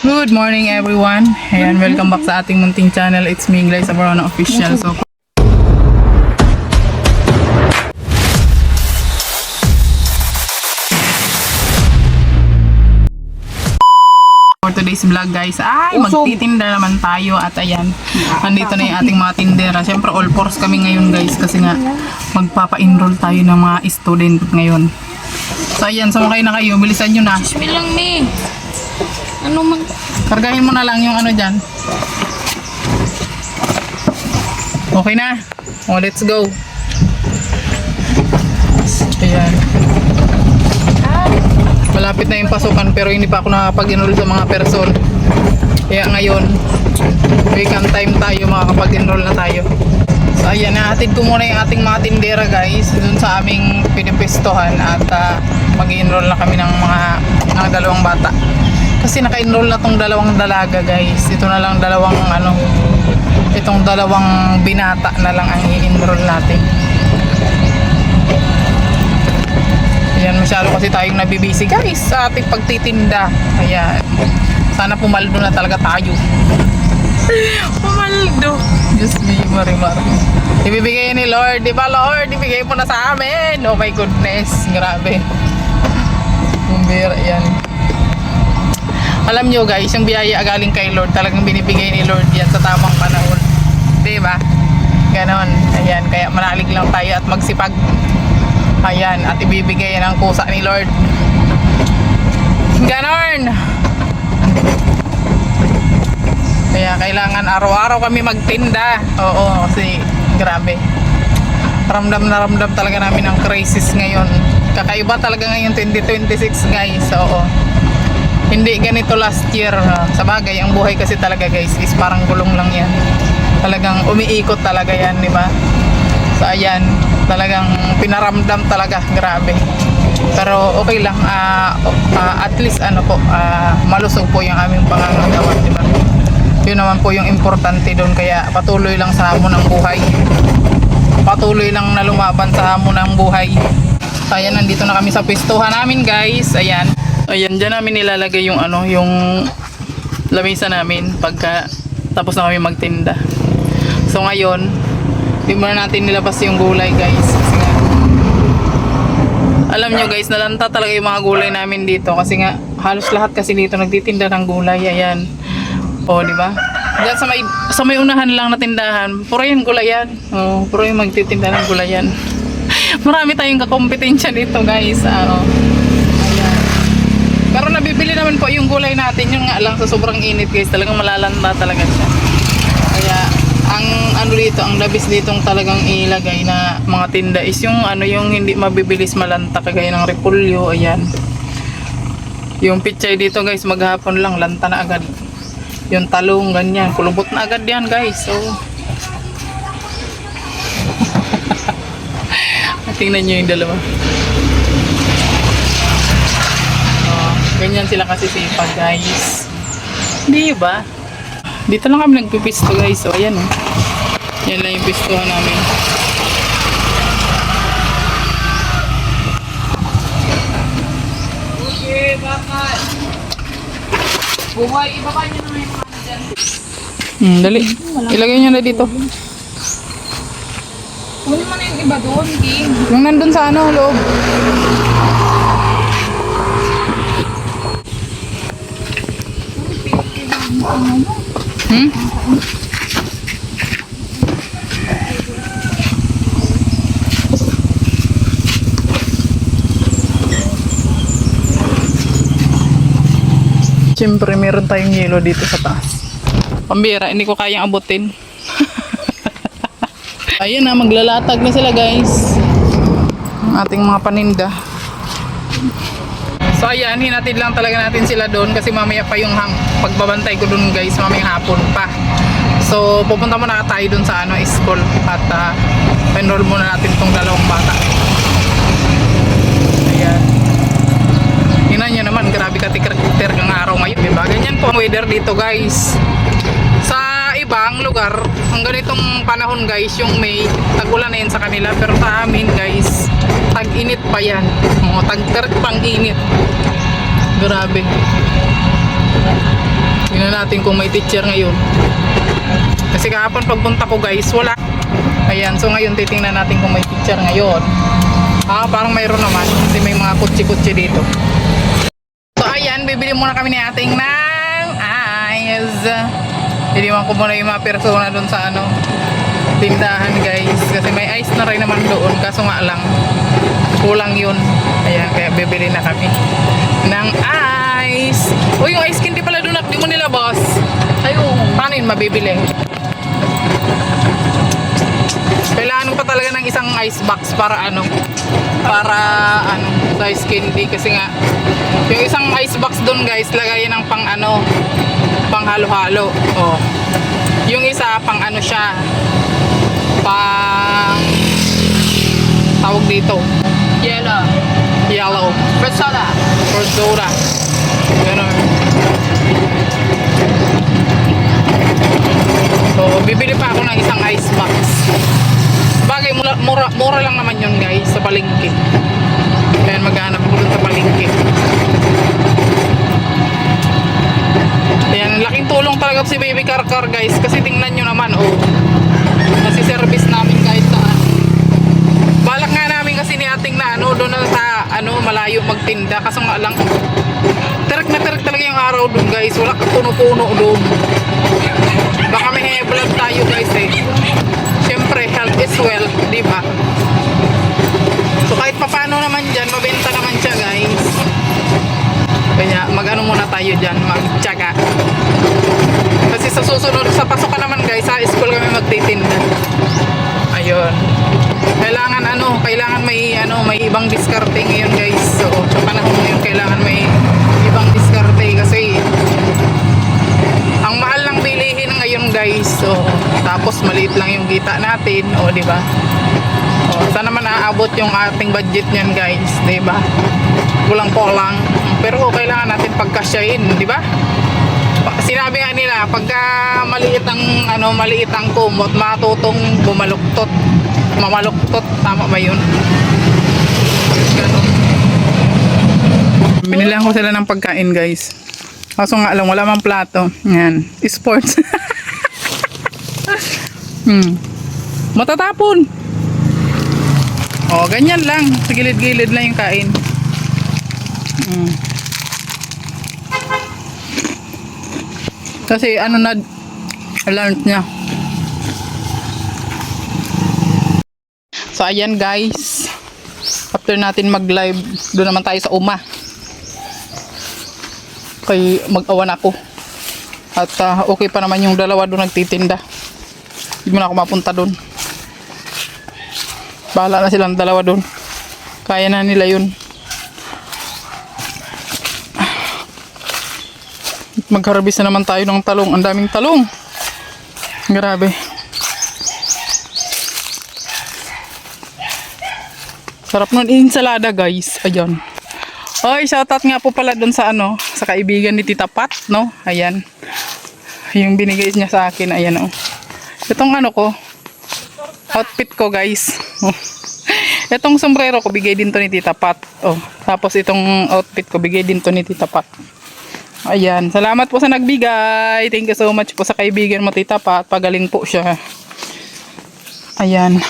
Good morning everyone. Ayan, welcome back sa ating munting channel. It's me, Glyce Abarona Official. So, for today's vlog guys, ay magtitinda naman tayo at ayan, nandito na yung ating mga tindera. Siyempre all fours kami ngayon guys kasi nga magpapa-enroll tayo ng mga student ngayon. So ayan, sumakay na kayo, bilisan nyo na. Bilang ni. Ano man? Kargahin mo na lang yung ano dyan. Okay na. Oh, let's go. Ayan. Malapit na yung pasukan pero hindi pa ako nakapag-enroll sa mga person. Kaya ngayon, weekend time tayo, makakapag-enroll na tayo. So ayan, nahatid ko muna yung ating mga tindera guys dun sa aming pinipistohan at mag-enroll na kami ng mga dalawang bata. Kasi naka-enroll na tong dalawang dalaga guys. Ito na lang dalawang itong dalawang binata na lang ang i-enroll natin. Ayan, masyado kasi tayong nabibisi guys sa ating pagtitinda. Ayan, sana pumaldo na talaga tayo. Pumaldo. Diyos me, marimar. Ibibigay ni Lord, di ba Lord? Ibigay mo na sa amin. Oh my goodness, grabe. Bumbira yan. Alam nyo guys, yung biyaya galing kay Lord, talagang binibigay ni Lord yan sa tamang panahon. Diba? Ganon. Ayan, kaya manalig lang tayo at magsipag. Ayan, at ibibigay yan ang kusa ni Lord. Ganon. Kaya kailangan araw-araw kami magtinda. Oo, kasi grabe. Ramdam na ramdam talaga namin ang crisis ngayon. Kakaiba talaga ngayon 2026 guys. Oo. Hindi ganito last year. Sa bagay, ang buhay kasi talaga guys is parang gulong lang yan. Talagang umiikot talaga yan, di ba? So ayan, talagang pinaramdam talaga, grabe. Pero okay lang, at least malusog po yung aming pangangagawa, di ba? Yun naman po yung importante doon, kaya patuloy lang sa hamon ng buhay. Patuloy lang na lumaban sa hamon ng buhay. So ayan, nandito na kami sa pistuhan namin guys. Ayan. Ayan, dyan namin nilalagay yung yung lamesa namin pagka tapos na kami magtinda. So ngayon, di muna natin nilabas yung gulay guys. Kasi nga, alam nyo guys, nalanta talaga yung mga gulay namin dito. Kasi nga, halos lahat kasi dito nagtitinda ng gulay. Ayan. O, di ba? Diyan sa may unahan lang na tindahan, puro yung gulayan. O, puro yung magtitinda ng gulayan. Marami tayong kakompetensya dito guys. Pero nabibili naman po yung gulay natin, yung nga lang sa sobrang init guys, talagang malalanta talaga siya. Kaya ang dito, ang labis ditong talagang ilagay na mga tinda is yung yung hindi mabibilis malanta kagaya ng repolyo. Ayan. Yung pichay dito guys, maghapon lang lanta na agad. Yung talong ganyan, kulubot na agad yan guys. So tingnan nyo yung dalawa. Ganyan sila kasi sipag guys. Di ba? Dito lang kami nagpipisto guys. O ayan o. Yan lang yung pistohan namin. Okay, bakit? Buhay, ibaba nyo naman yung mga dyan. Dali. Ilagay nyo na dito. Kunin mo na yung iba doon, King. Yung nandun sa loob. Siyempre meron tayong yelo dito sa taas. Pambira, hindi ko kayang abutin. Ayan na, maglalatag na sila guys. Ang ating mga paninda. So ayan, hinatid lang talaga natin sila doon kasi mamaya pa yung pagbabantay ko doon guys, mamayang hapon pa. So pupunta muna tayo doon sa school at enroll muna natin itong dalawang bata. Ayan. Tingnan nyo naman, grabe katikter ng araw ngayon, diba? Ganyan po ang weather dito guys. Sa ibang lugar, ang ganitong panahon guys, yung May, tag-ulan na yan sa kanila. Pero sa amin guys, tag-init pa yan. Tag-pang init. Grabe. Tingnan natin kung may teacher ngayon. Kasi kahapon pagpunta ko guys, wala. Ayan, so ngayon titingnan natin kung may teacher ngayon. Parang mayroon naman kasi may mga kutsi-kutsi dito. So ayan, bibili muna kami ni ating ng ice. Iniwan ko muna yung mga persona doon sa tindahan guys. Kasi may ice na rin naman doon, kaso nga lang kulang yun. Ayan, kaya bibili na kami ng ice. Yung ice candy pala doon, di mo nilabas. Paano yun mabibili? Kailangan mo pa talaga ng isang ice box para sa ice candy. Kasi nga yung isang ice box doon guys, lagayan ng pang halo-halo. Yung isa pang siya, pang tawag dito, yellow fruit soda. Ganun. So bibili pa ako ng isang ice box. Bagay, mura lang naman yun guys sa palengke. Kaya maghanap ko dun sa palengke. Ayan, laking tulong talaga si Baby Karkar guys. Kasi tingnan nyo naman, nasi-service namin guys sa balak nga namin kasi ni ating na doon na sa malayo magtinda. Kaso nga lang, tirik na tirik talaga yung araw doon guys. Wala kang puno-puno doon. Baka may high blood tayo guys Siyempre, health is wealth, di ba? So kahit papano naman dyan, mabenta naman siya guys. Kaya muna tayo dyan, magtyaga. Kasi sa susunod, sa pasokan naman guys, sa school kami magtitinda. Ayun. Kailangan may ibang diskarte ngayon guys. So sa panahon ngayon, kailangan may ibang diskarte kasi ang mahal ng bilihin ngayon guys. So tapos maliit lang yung kita natin, di ba? Sana naman aabot yung ating budget niyan guys, di ba? Kulang-kulang. Pero kailangan natin pagkasyahin, di ba? Sinabi nga nila, pagka maliit ang kumot, matutong mamaluktot. Tama ba yun? Ganun. Binilang ko sila ng pagkain guys. Kaso nga lang, wala mang plato. Yan. Sports. Matatapon. Ganyan lang. Sa gilid-gilid lang yung kain. Kasi lunch niya. So ayan guys. After natin mag-live, doon naman tayo sa Uma. Kay mag-awan ako. At okay pa naman yung dalawa doon nagtitinda. Hindi mo na ako mapunta doon. Bahala na silang dalawa doon. Kaya na nila yun. Mag-harvest na naman tayo ng talong. Ang daming talong. Grabe. Sarap nun. Ensalada guys. Ayan. Oy, shoutout nga po pala doon sa sa kaibigan ni Tita Pat, no? Ayan. Yung binigay niya sa akin, ayan Itong ko, outfit ko, guys. Itong sombrero ko bigay din to ni Tita Pat. Tapos itong outfit ko bigay din to ni Tita Pat. Ayan, salamat po sa nagbigay. Thank you so much po sa kaibigan mo, Tita Pat. Pagaling po siya. Ayan.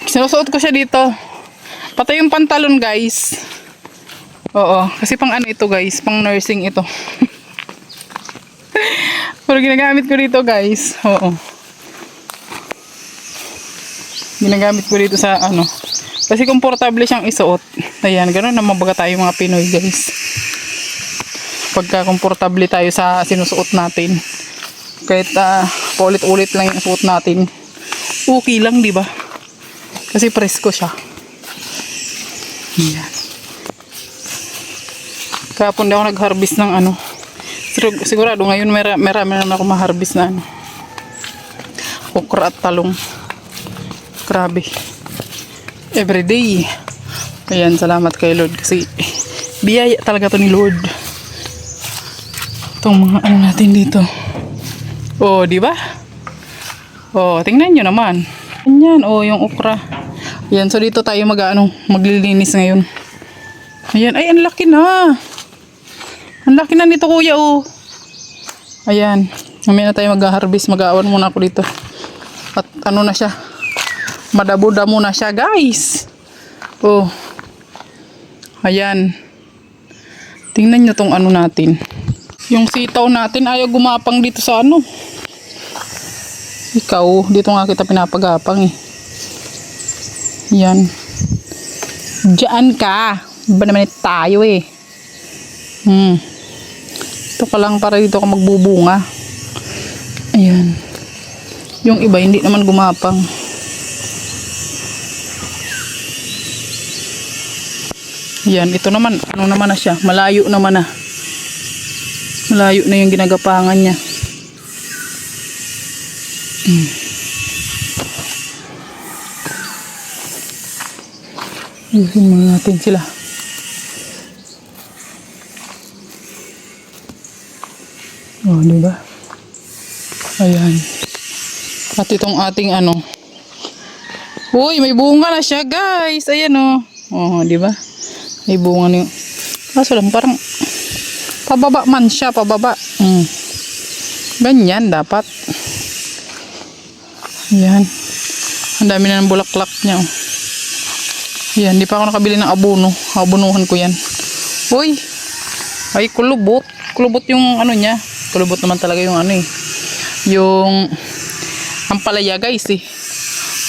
Sinusuot ko siya dito. Pati yung pantalon guys. Kasi pang ito guys, pang nursing ito. Pero ginagamit ko dito guys. Ginagamit ko dito sa kasi komportable siyang isuot. Ayan, ganoon naman baga tayo mga Pinoy guys. Pagka komportable tayo sa sinusuot natin. Kahit paulit-ulit lang yung suot natin. Okay lang, di ba? Kasi presko siya. Ayan. Kahapon daw ako nag-harvest ng sigurado ngayon marami naman ako ma-harvest na okra at talong. Grabe. Everyday. Ayan, salamat kay Lord kasi biyaya talaga to ni Lord. Itong mga natin dito. Di ba? Tingnan nyo naman. Ayan, yung okra. Ayan, so dito tayo maglilinis ngayon. Ayan, ay, ang laki na. Ang laki na nito kuya oh. Ayan. Mamaya na tayo mag-harvest. Mag-aawan muna ako dito. At ano na siya. Madabo-damo na siya guys. Oh. Ayan. Tingnan nyo tong ano natin. Yung sitaw natin ayaw gumapang dito sa ano. Ikaw, dito nga kita pinapagapang eh. Yan. Diyan ka. Ba naman tayo eh. Ito ka lang para dito ka magbubunga. Ayan. Yung iba hindi naman gumapang. Ayan, ito naman. Ano naman na siya? Malayo naman na. Malayo na yung ginagapangan niya. Ayusin muna natin sila. Oh, diba? Ayan. At itong ating ano. Uy, may bunga na siya, guys. Ayan oh. Oh, diba? May bunga na yung... Kaso lang, parang pababa man siya, pababa. Ganyan dapat. Ayan. Ang dami na ng bulaklak niya. Oh. Ayan, di pa ako nakabili ng abono. Abonuhan ko yan. Uy! Ay, kulubot. Kulubot yung ano niya. Kulubot naman talaga yung ano eh. Yung ampalaya guys eh.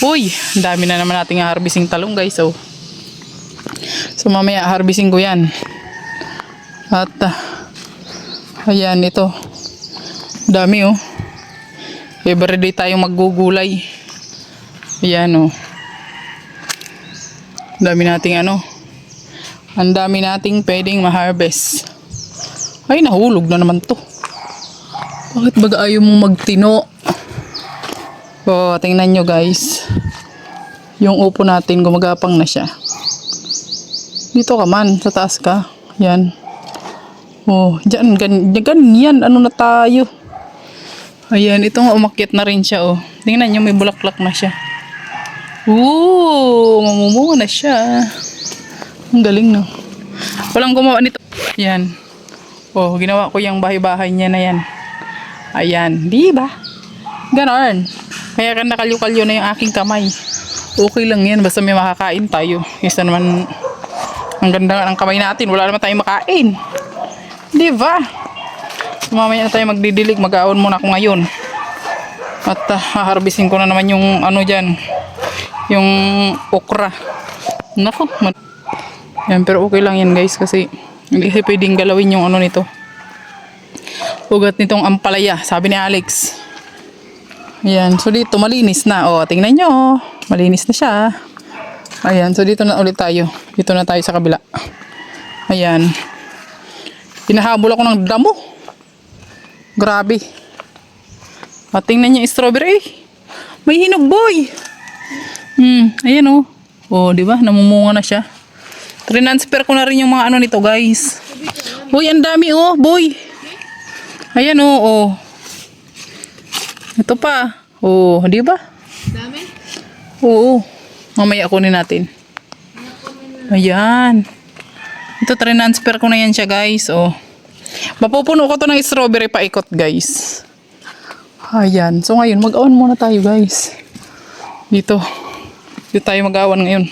Uy! Ang dami na naman nating harvesting talong guys. Oh. So mamaya harvesting ko yan. At ayan ito. Dami oh. Everyday tayong maggugulay. Ayan oh. Dami nating ano. Ang dami nating pwedeng ma-harvest. Ay, nahulog na naman to. Bakit baga ayaw mong magtino? Oh, tingnan nyo guys. Yung upo natin, gumagapang na siya. Dito ka man, sa taas ka. Yan. Oh, dyan, ganyan. Ano na tayo? Ayan, ito nga umakyat na rin siya oh. Tingnan nyo, may bulaklak na siya. Ooh, mamumunga na siya. Ang galing no. Walang gumawa nito. Yan. Oh, ginawa ko yung bahay-bahay niya na yan. Ayan, di ba? Ganon. Kaya kan nakalyo-kalyo na yung aking kamay. Okay lang yan, basta may makakain tayo. Isa naman, ang ganda ng kamay natin. Wala naman tayong makain. Di ba? So, mamaya na tayo magdidilig. Mag-aawon muna ako ngayon. At haharvesting ko na naman yung ano dyan. Yung okra. Naku. Yan, pero okay lang yan guys kasi hindi pwedeng galawin yung ano nito. Ugat nitong ampalaya, sabi ni Alex. Ayan, so dito malinis na. O, tingnan nyo. Malinis na siya. Ayan, so dito na ulit tayo. Dito na tayo sa kabila. Ayan. Hinahabol ako ng damo. Grabe. At tingnan nyo yung strawberry. May hinog boy. Ayan o. O, di ba? Namumunga na siya. Transfer ko na rin yung mga ano nito, guys. Uy, ang dami oh, boy. Ayan oh. Ito pa. Oh, di ba? Dami? Oo. Mamaya kunin natin. Ayan. Ito, transfer ko na yan siya, guys. Oh. Mapupuno ko to ng strawberry paikot, guys. Ayan. So, ngayon, mag-awan muna tayo, guys. Dito. Dito tayo mag-awan ngayon.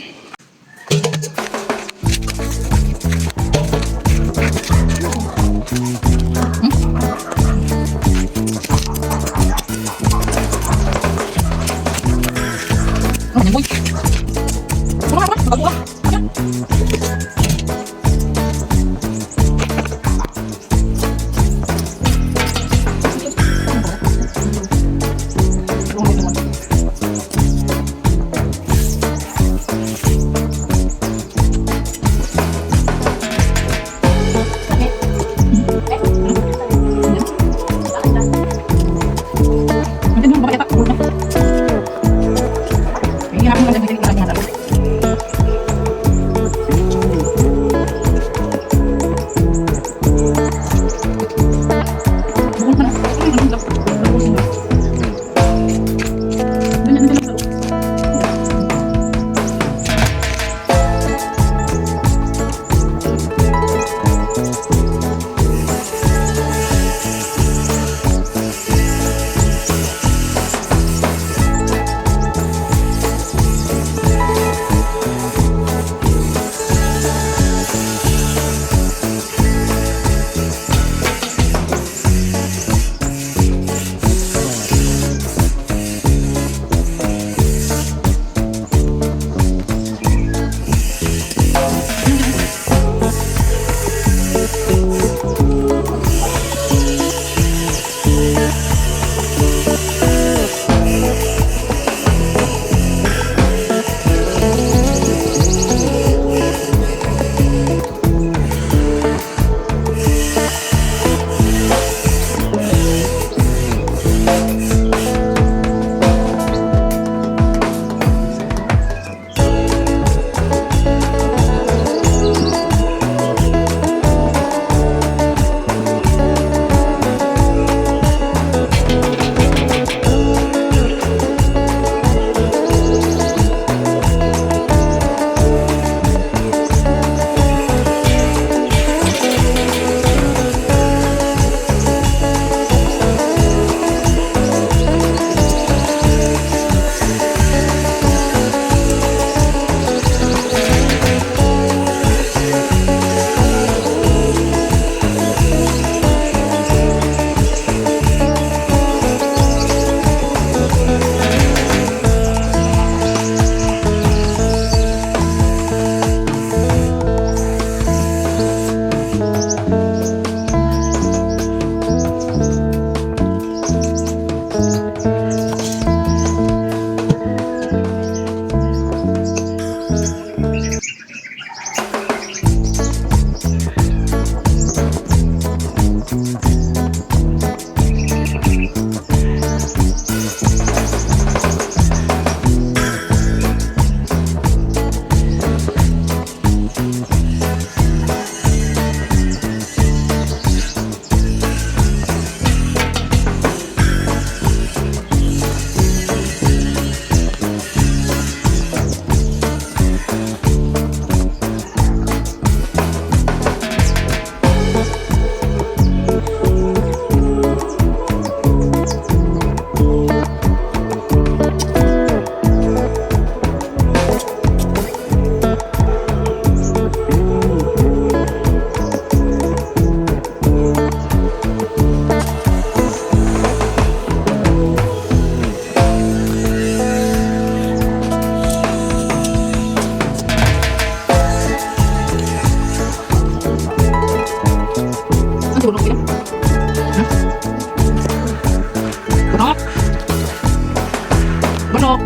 Bunok.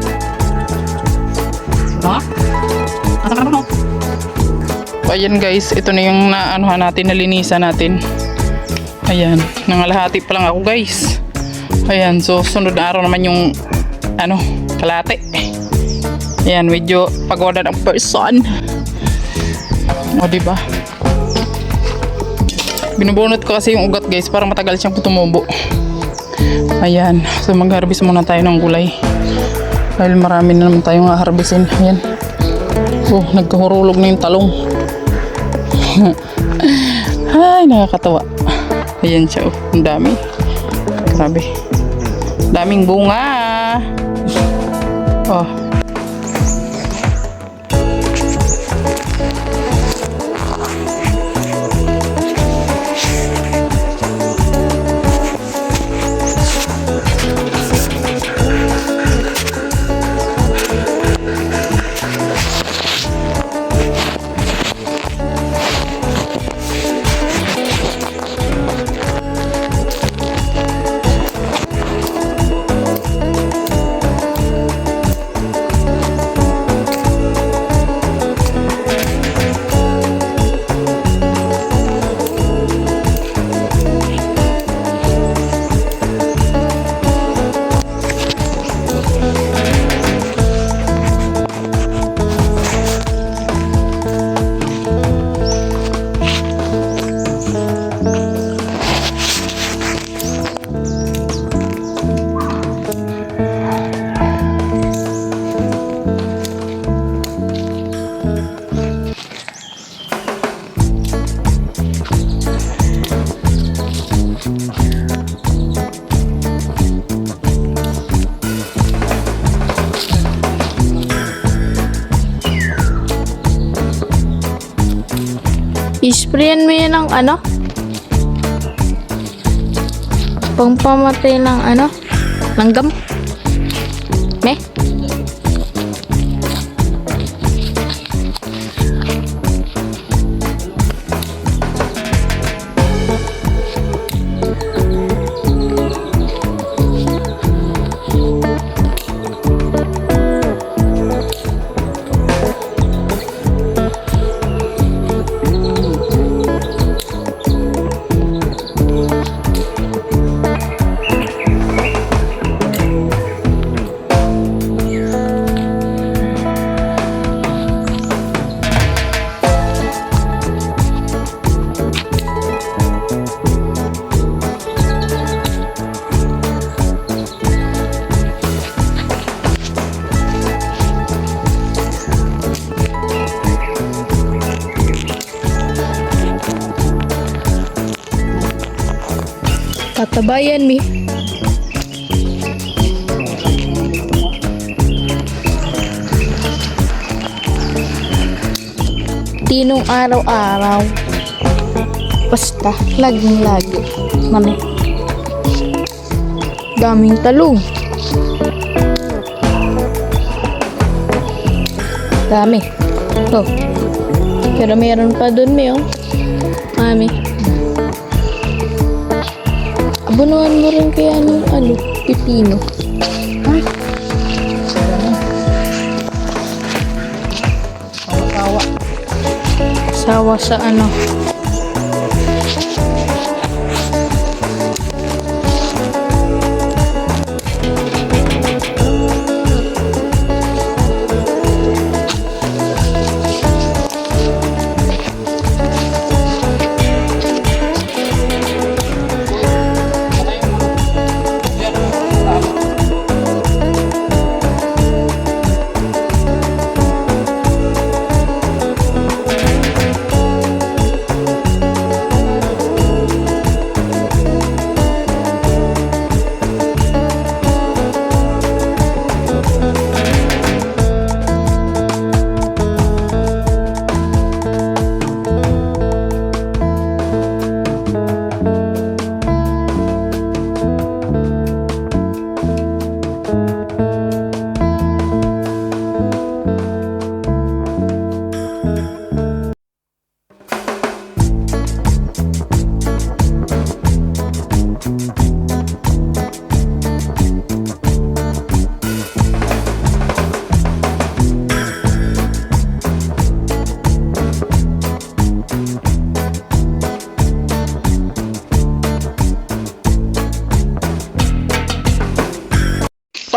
Bunok? Nasaan ka na bunok? Ayan guys, ito na yung naanuhan natin, nalinisan natin. Ayan, nangalahati pa lang ako guys. Ayan, so sunod na araw naman yung kalate. Ayan, medyo pagoda ng person. O diba? Binubunot ko kasi yung ugat guys para matagal siyang tumubo. Ayan, so mag-harvest muna tayo ng gulay. Dahil marami na naman tayong harvestin. Ayan. Oh, nagkahurulog na yung talong. Ay, nakakatawa. Ayan siya, oh. Ang dami. Grabe. Daming bunga. Oh. Isprayan mo yan ng pangpamatay ng langgam. Meh. Tatabayan mi. Tinong araw-araw. Basta, laging-lagi. Mami. Daming talong. Dami. Oh. Pero meron pa dun, mi, oh. Mami. Abunuan mo rin kaya ng pipino. Ay. Sawa sa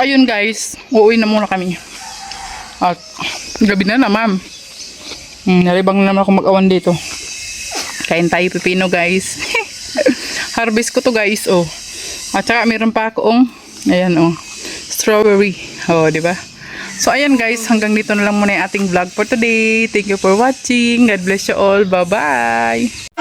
ayun guys, uuwi na muna kami. At gabi na naman. Nalibang na naman ako mag-awan dito. Kain tayo pipino guys. Harvest ko to guys, oh. At saka meron pa akong, ayan oh, strawberry. Oh, di ba? So ayan guys, hanggang dito na lang muna yung ating vlog for today. Thank you for watching. God bless you all. Bye-bye.